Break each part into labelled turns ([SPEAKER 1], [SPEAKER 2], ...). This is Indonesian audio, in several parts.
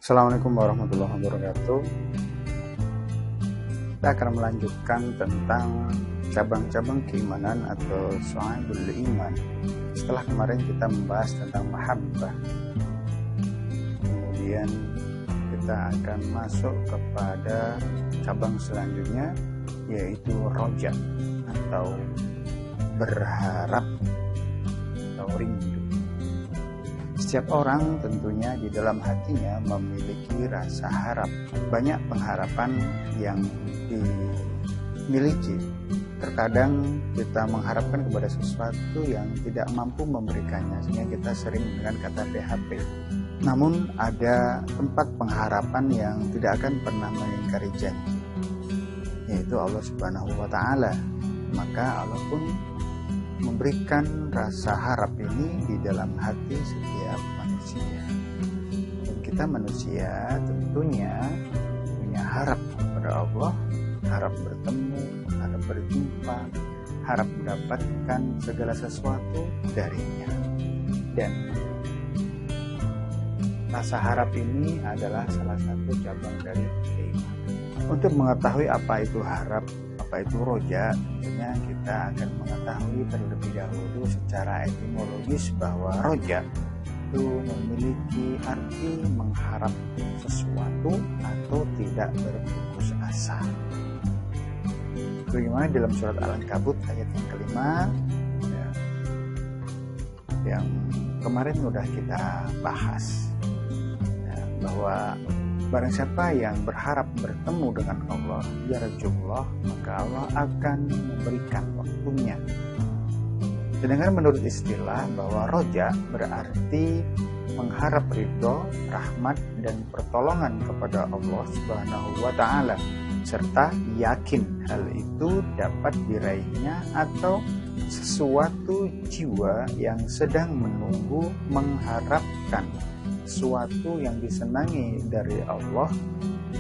[SPEAKER 1] Assalamualaikum warahmatullahi wabarakatuh. Kita akan melanjutkan tentang cabang-cabang keimanan atau syu'abul iman. Setelah kemarin kita membahas tentang mahabbah, kemudian kita akan masuk kepada cabang selanjutnya, yaitu roja atau berharap atau rindu. Setiap orang tentunya di dalam hatinya memiliki rasa harap. Banyak pengharapan yang dimiliki. Terkadang kita mengharapkan kepada sesuatu yang tidak mampu memberikannya, sehingga kita sering dengan kata PHP. Namun ada tempat pengharapan yang tidak akan pernah mengingkari janji, yaitu Allah Subhanahu wa Ta'ala. Maka Allah pun memberikan rasa harap ini di dalam hati setiap manusia. Dan kita manusia tentunya punya harap kepada Allah, harap bertemu, harap berjumpa, harap mendapatkan segala sesuatu darinya. Dan rasa harap ini adalah salah satu cabang dari iman. Untuk mengetahui apa itu harap, apa itu roja, tentunya kita akan mengetahui terlebih dahulu secara etimologis bahwa roja itu memiliki arti mengharap sesuatu atau tidak berputus asa. Bagaimana dalam surat Al-Ankabut ayat yang kelima, yang kemarin sudah kita bahas, bahwa barang siapa yang berharap bertemu dengan Allah, yarjullah, maka Allah akan memberikan waktunya. Sedangkan menurut istilah bahwa roja berarti mengharap ridho, rahmat, dan pertolongan kepada Allah Subhanahu wa Ta'ala, serta yakin hal itu dapat diraihnya atau sesuatu jiwa yang sedang menunggu mengharapkan sesuatu yang disenangi dari Allah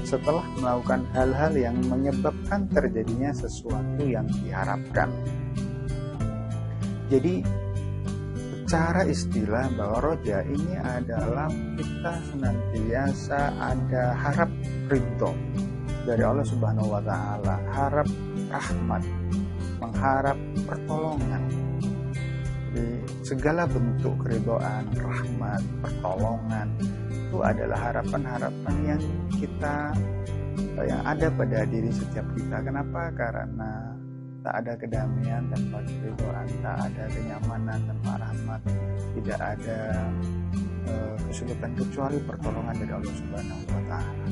[SPEAKER 1] setelah melakukan hal-hal yang menyebabkan terjadinya sesuatu yang diharapkan. Jadi secara istilah bahwa roja ini adalah kita senantiasa ada harap ridho dari Allah Subhanahu wa Ta'ala, harap rahmat, mengharap pertolongan. Segala bentuk keridhaan, rahmat, pertolongan itu adalah harapan-harapan yang ada pada diri setiap kita. Kenapa? Karena tak ada kedamaian tanpa keridhaan, tak ada kenyamanan tanpa rahmat, tidak ada kesulitan kecuali pertolongan dari Allah Subhanahu wa Ta'ala.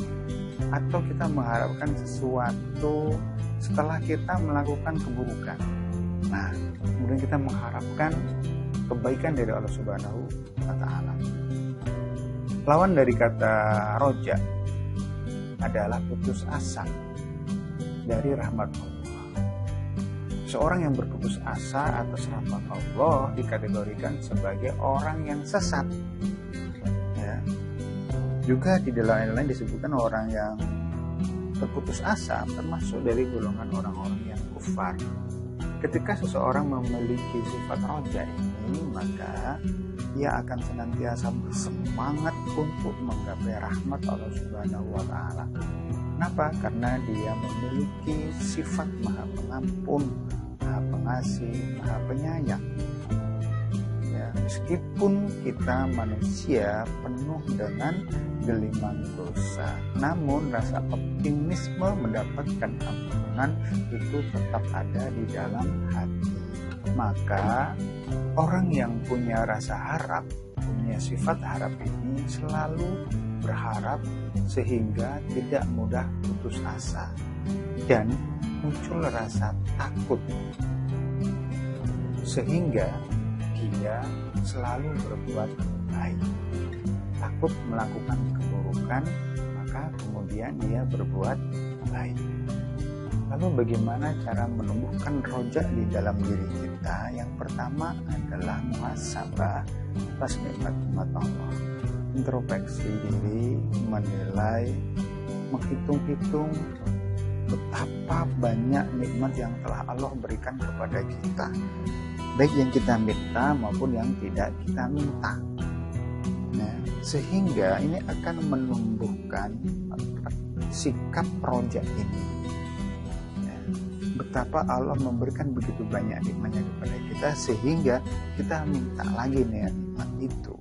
[SPEAKER 1] Atau kita mengharapkan sesuatu setelah kita melakukan keburukan. Nah, kemudian kita mengharapkan kebaikan dari Allah Subhanahu wa Ta'ala. Lawan dari kata roja adalah putus asa dari rahmat Allah. Seorang yang berputus asa atas rahmat Allah dikategorikan sebagai orang yang sesat. Ya. Juga di dalam lain disebutkan orang yang berputus asa termasuk dari golongan orang-orang yang kufar. Ketika seseorang memiliki sifat roja ini, maka ia akan senantiasa bersemangat untuk menggapai rahmat Allah Subhanahu wa Ta'ala. Kenapa? Karena dia memiliki sifat maha pengampun, maha pengasih, maha penyayang. Ya, meskipun kita manusia penuh dengan gelimang dosa, namun rasa optimisme mendapatkan ampunan itu tetap ada di dalam hati. Maka orang yang punya rasa harap, punya sifat harap ini selalu berharap sehingga tidak mudah putus asa dan muncul rasa takut sehingga dia selalu berbuat baik. Takut melakukan keburukan, maka kemudian dia berbuat baik. Lalu bagaimana cara menumbuhkan roja di dalam diri kita? Yang pertama adalah muhasabah atas nikmat-nikmat Allah. Introspeksi diri, menilai, menghitung-hitung betapa banyak nikmat yang telah Allah berikan kepada kita, baik yang kita minta maupun yang tidak kita minta. sehingga ini akan menumbuhkan sikap roja ini. Betapa Allah memberikan begitu banyak nikmatnya kepada kita sehingga kita minta lagi nikmat itu.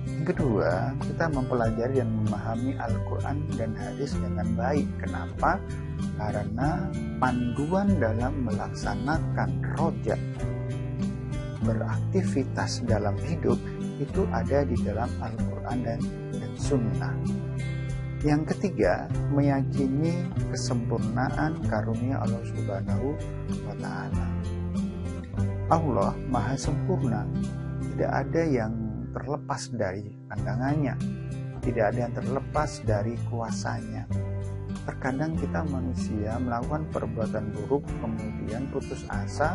[SPEAKER 1] Yang kedua, kita mempelajari dan memahami Al-Quran dan hadis dengan baik. Kenapa? Karena panduan dalam melaksanakan roja, beraktivitas dalam hidup itu ada di dalam Al-Quran dan Sunnah. Yang ketiga, meyakini kesempurnaan karunia Allah Subhanahu wa Ta'ala. Allah Maha Sempurna, tidak ada yang terlepas dari pandangannya, tidak ada yang terlepas dari kuasanya. Terkadang kita manusia melakukan perbuatan buruk, kemudian putus asa,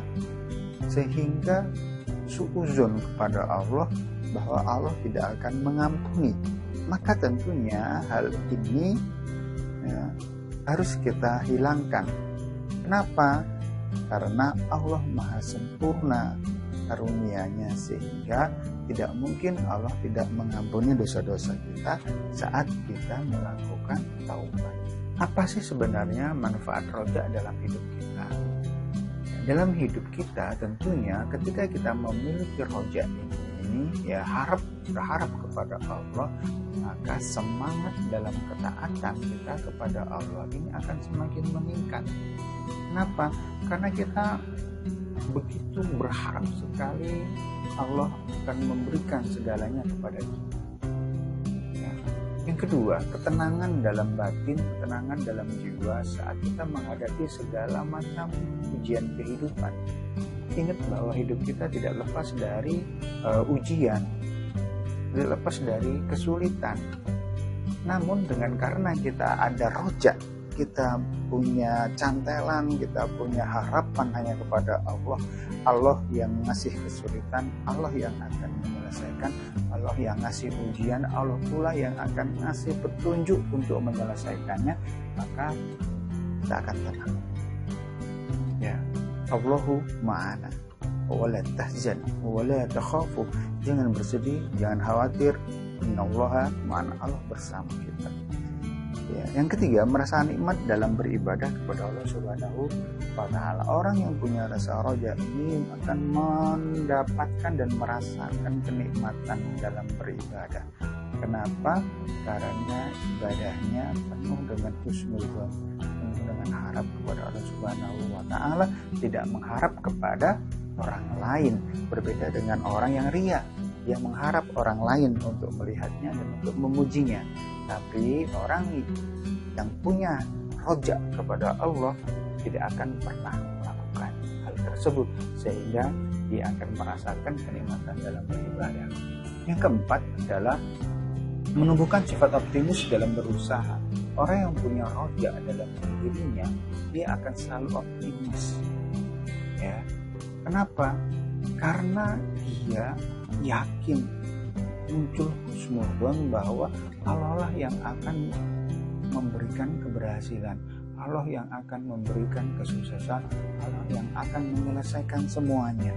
[SPEAKER 1] sehingga suuzon kepada Allah bahwa Allah tidak akan mengampuni. Maka tentunya hal ini harus kita hilangkan. Kenapa? Karena Allah Maha Sempurna karunia-Nya, sehingga tidak mungkin Allah tidak mengampuni dosa-dosa kita saat kita melakukan taubat. Apa sih sebenarnya manfaat roja dalam hidup kita? Dalam hidup kita tentunya ketika kita memiliki roja ini, ya berharap kepada Allah, maka semangat dalam ketaatan kita kepada Allah ini akan semakin meningkat. Kenapa? Karena kita begitu berharap sekali Allah akan memberikan segalanya kepada kita. Ya. Yang kedua, ketenangan dalam batin, ketenangan dalam jiwa saat kita menghadapi segala macam ujian kehidupan. Ingat bahwa hidup kita tidak lepas dari ujian, tidak lepas dari kesulitan. Namun karena kita ada roja, kita punya cantelan, kita punya harapan hanya kepada Allah. Allah yang ngasih kesulitan, Allah yang akan menyelesaikan, Allah yang ngasih ujian, Allah pula yang akan ngasih petunjuk untuk menyelesaikannya, maka kita akan tenang. Ya, Allahu ma'ana wala tahzan wala takhafu. Jangan bersedih, jangan khawatir. Innallaha ma'ana, Allah bersama kita. Ya, yang ketiga, merasa nikmat dalam beribadah kepada Allah Subhanahu wa Ta'ala. Orang yang punya rasa roja ini akan mendapatkan dan merasakan kenikmatan dalam beribadah. Kenapa? Karena ibadahnya penuh dengan husnuzon, penuh dengan harap kepada Allah Subhanahu wa Ta'ala, tidak mengharap kepada orang lain. Berbeda dengan orang yang riya, dia mengharap orang lain untuk melihatnya dan untuk memujinya. Tapi orang yang punya roja kepada Allah tidak akan pernah melakukan hal tersebut, sehingga dia akan merasakan kenikmatan dalam beribadah. Yang keempat adalah menumbuhkan sifat optimis dalam berusaha. Orang yang punya roja dalam dirinya, dia akan selalu optimis. Ya, kenapa? Karena dia yakin, muncul husnudzon bahwa Allah lah yang akan memberikan keberhasilan, Allah yang akan memberikan kesuksesan, Allah yang akan menyelesaikan semuanya.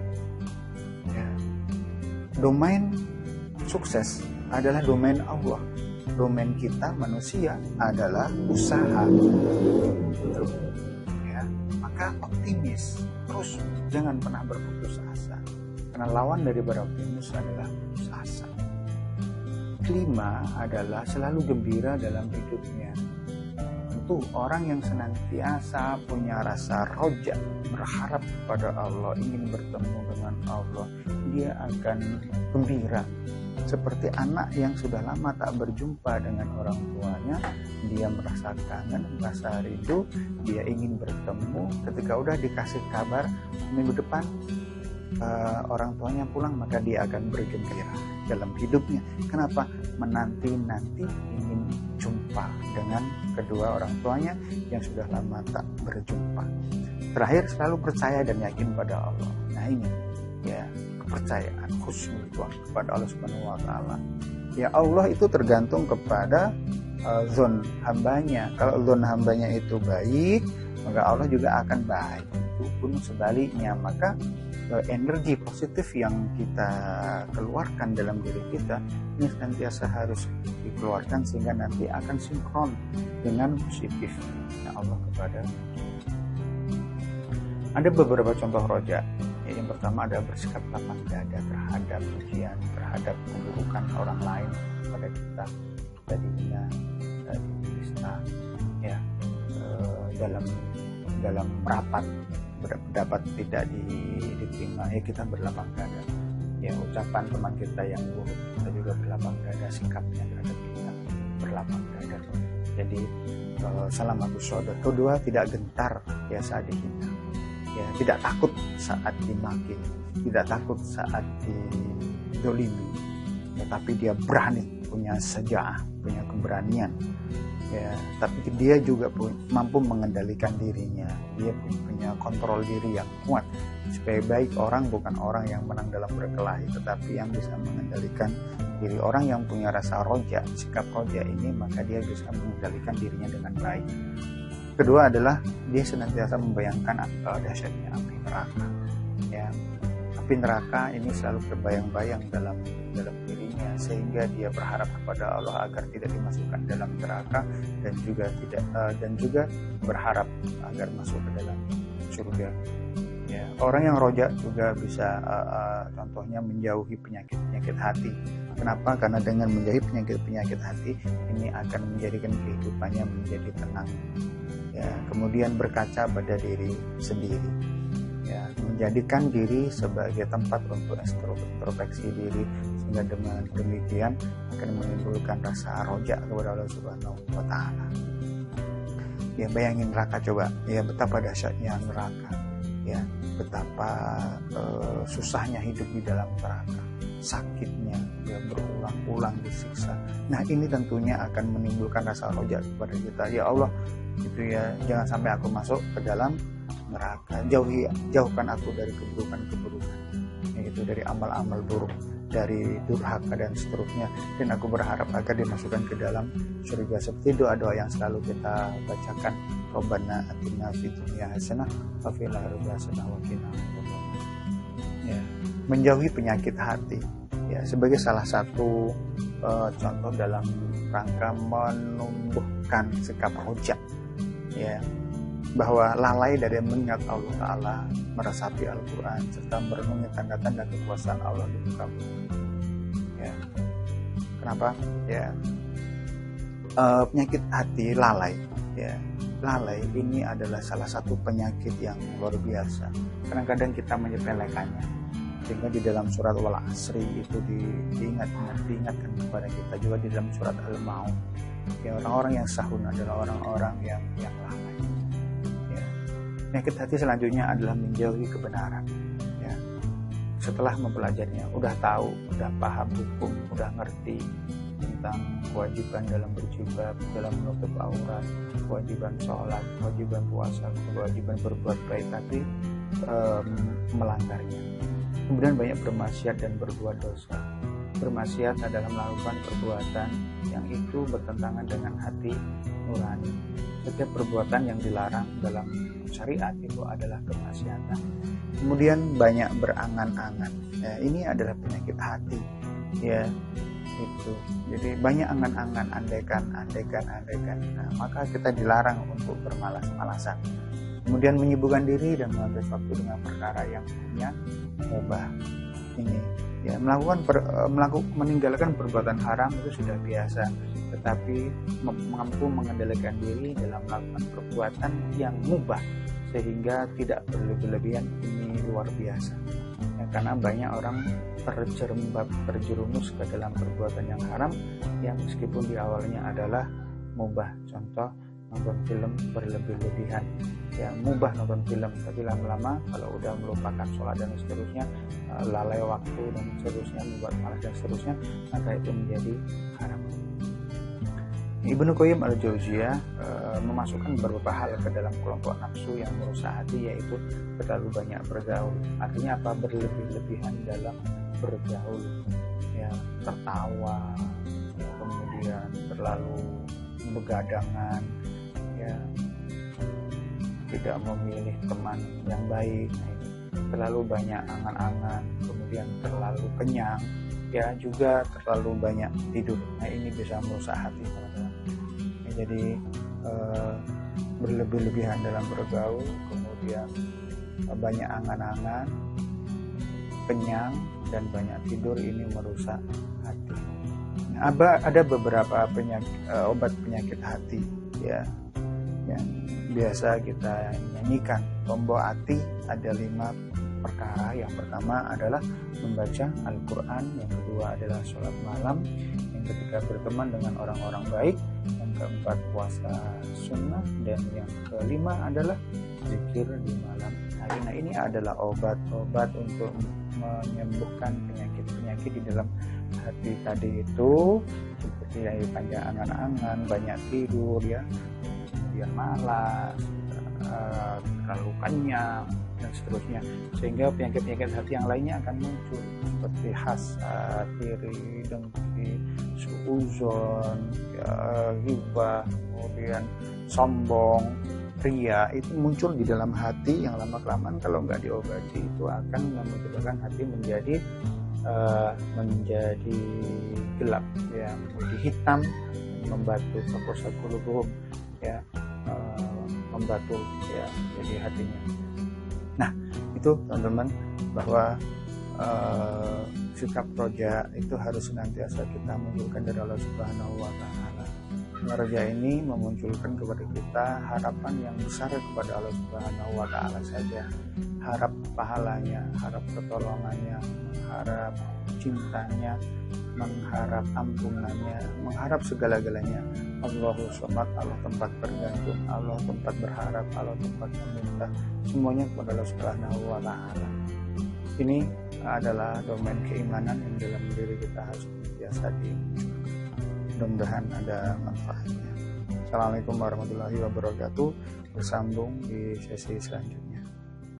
[SPEAKER 1] Ya. Domain sukses adalah domain Allah. Domain kita manusia adalah usaha. Ya. Maka optimis, terus jangan pernah berputus asa. Karena lawan dari optimis adalah putus asa. Kelima adalah selalu gembira dalam hidupnya. Tentu orang yang senantiasa punya rasa roja, berharap kepada Allah, ingin bertemu dengan Allah, dia akan gembira. Seperti anak yang sudah lama tak berjumpa dengan orang tuanya, dia merasa kangen, merasa rindu, dia ingin bertemu. Ketika udah dikasih kabar minggu depan orang tuanya pulang, maka dia akan bergembira dalam hidupnya. Kenapa? Menanti-nanti ingin jumpa dengan kedua orang tuanya yang sudah lama tak berjumpa. Terakhir, selalu percaya dan yakin pada Allah. Nah ini ya, kepercayaan husnudzon kepada Allah Subhanahu wa Ta'ala. Ya, Allah itu tergantung kepada zon hambanya. Kalau zon hambanya itu baik, maka Allah juga akan baik. Itu pun sebaliknya. Maka energi positif yang kita keluarkan dalam diri kita ini senantiasa harus dikeluarkan sehingga nanti akan sinkron dengan positifnya Allah kepada kita. Ada beberapa contoh roja. Yang pertama ada bersikap lapang dada terhadap ujian, terhadap keburukan orang lain pada kita, dari hina, dari dusta, ya, dalam rapat berpendapat tidak diterima, ya kita berlapang dada. Ya, ucapan teman kita yang buruk kita juga berlapang dada, sikapnya terhadap kita berlapang dada. Jadi salamatus sodor. Kedua, tidak gentar ya saat dihina, ya tidak takut saat dimaki, tidak takut saat didolimi, ya, tapi dia berani, punya sejaah, punya keberanian. Ya, tapi dia juga mampu mengendalikan dirinya. Dia punya kontrol diri yang kuat. Supaya baik orang bukan orang yang menang dalam berkelahi, tetapi yang bisa mengendalikan diri. Orang yang punya rasa roja, sikap roja ini, maka dia bisa mengendalikan dirinya dengan baik. Kedua adalah dia senantiasa membayangkan dahsyatnya api neraka. Ya, api neraka ini selalu terbayang-bayang dalam dirinya, sehingga dia berharap kepada Allah agar tidak dimasukkan dalam neraka, dan juga berharap agar masuk ke dalam surga. Ya, orang yang roja juga bisa contohnya menjauhi penyakit hati. Kenapa? Karena dengan menjauhi penyakit hati ini akan menjadikan kehidupannya menjadi tenang. Ya, kemudian berkaca pada diri sendiri. Ya, menjadikan diri sebagai tempat untuk introspeksi diri, sehingga dengan demikian akan menimbulkan rasa roja kepada Allah Subhanahu wa Ta'ala. Ya, bayangin neraka coba, ya betapa dahsyatnya neraka, ya betapa susahnya hidup di dalam neraka, sakitnya, ya berulang-ulang disiksa. Nah, ini tentunya akan menimbulkan rasa roja kepada kita. Ya Allah, gitu ya, jangan sampai aku masuk ke dalam neraka, jauhkan aku dari keburukan-keburukan, yaitu dari amal-amal buruk, dari durhaka dan seterusnya, dan aku berharap agar dimasukkan ke dalam surga. Seperti doa-doa yang selalu kita bacakan, Rabbana atina fid dunya hasanah wa fil akhirati hasanah wa qina adzabannar. Ya, menjauhi penyakit hati, ya sebagai salah satu contoh dalam rangka menumbuhkan sikap roja, ya, bahwa lalai dari mengingat Allah Ta'ala, meresapi Al-Quran, serta merenungi tanda-tanda kekuasaan Allah di muka bumi. Ya. Kenapa? Ya, penyakit hati, lalai. Ya, lalai ini adalah salah satu penyakit yang luar biasa. Kadang-kadang kita menyepelekannya, sehingga di dalam surat Wal Asri itu diingatkan kepada kita, juga di dalam surat Al-Maun. Ya, orang-orang yang sahun adalah orang-orang yang lalai. Penyakit hati selanjutnya adalah menjauhi kebenaran. Ya. Setelah mempelajarinya, udah tahu, udah paham hukum, udah ngerti tentang kewajiban dalam berjilbab, dalam menutup aurat, kewajiban sholat, kewajiban puasa, kewajiban berbuat baik, tapi melanggarnya. Kemudian banyak bermaksiat dan berbuat dosa. Bermaksiat adalah melakukan perbuatan yang itu bertentangan dengan hati nurani. Setiap perbuatan yang dilarang dalam syariat itu adalah kemaksiatan. Kemudian banyak berangan-angan. Ya, ini adalah penyakit hati. Ya, itu. Jadi banyak angan-angan, andaikan. Nah, maka kita dilarang untuk bermalas-malasan. Kemudian menyibukkan diri dan menghabis waktu dengan perkara yang punya mubah. Ini, ya, meninggalkan perbuatan haram itu sudah biasa, tetapi mampu mengendalikan diri dalam melakukan perbuatan yang mubah sehingga tidak berlebihan, ini luar biasa. Ya, karena banyak orang terjerumus ke dalam perbuatan yang haram yang meskipun di awalnya adalah mubah. Contoh, nonton film berlebih-lebihan, ya mubah nonton film, tapi lama-lama kalau udah melupakan sholat dan seterusnya, lalai waktu dan seterusnya, membuat malas dan seterusnya, maka itu menjadi haram. Ibnu Qayyim al-Jauziyah memasukkan beberapa hal ke dalam kelompok nafsu yang merusak hati, yaitu terlalu banyak bergaul. Artinya apa? Berlebih-lebihan dalam bergaul, ya tertawa, ya, kemudian terlalu begadangan, ya tidak memilih teman yang baik. terlalu banyak angan-angan, kemudian terlalu kenyang, ya juga terlalu banyak tidur. Nah, ini bisa merusak hati, teman-teman. Ya, jadi berlebih-lebihan dalam bergaul, kemudian banyak angan-angan, kenyang, dan banyak tidur, ini merusak hati. Nah, ada beberapa obat penyakit hati, ya, yang biasa kita nyanyikan. Tombol hati ada 5 perkara. Yang pertama adalah membaca Al-Quran, yang kedua adalah sholat malam, yang ketiga berteman dengan orang-orang baik, yang keempat puasa sunnah, dan yang kelima adalah zikir di malam hari. Nah, ini adalah obat-obat untuk menyembuhkan penyakit-penyakit di dalam hati tadi itu, seperti dari panjang angan-angan, banyak tidur, ya, kemudian malas, terlalu kenyang, dan seterusnya, sehingga penyakit-penyakit hati yang lainnya akan muncul, seperti hasad, iri, dengki, suuzon, ghibah, kemudian sombong, ria. Itu muncul di dalam hati yang lama-kelamaan kalau nggak diobati itu akan menyebabkan hati menjadi gelap, ya, menjadi hitam, membatu, sakur-sakur, ya, membatu, ya, jadi hatinya. Nah, itu teman-teman, bahwa sikap roja itu harus senantiasa kita munculkan dari Allah Subhanahu wa Ta'ala. Roja ini memunculkan kepada kita harapan yang besar kepada Allah Subhanahu wa Ta'ala saja. Harap pahalanya, harap pertolongannya, mengharap cintanya, mengharap ampunannya, mengharap segala-galanya. Allahu Samad, Allah tempat bergantung, Allah tempat berharap, Allah tempat meminta, semuanya kepada Allah Subhanahu wa Ta'ala. Ini adalah domain keimanan yang dalam diri kita harus biasa dimunculkan. Mudah-mudahan ada manfaatnya. Assalamualaikum warahmatullahi wabarakatuh. Bersambung di sesi selanjutnya.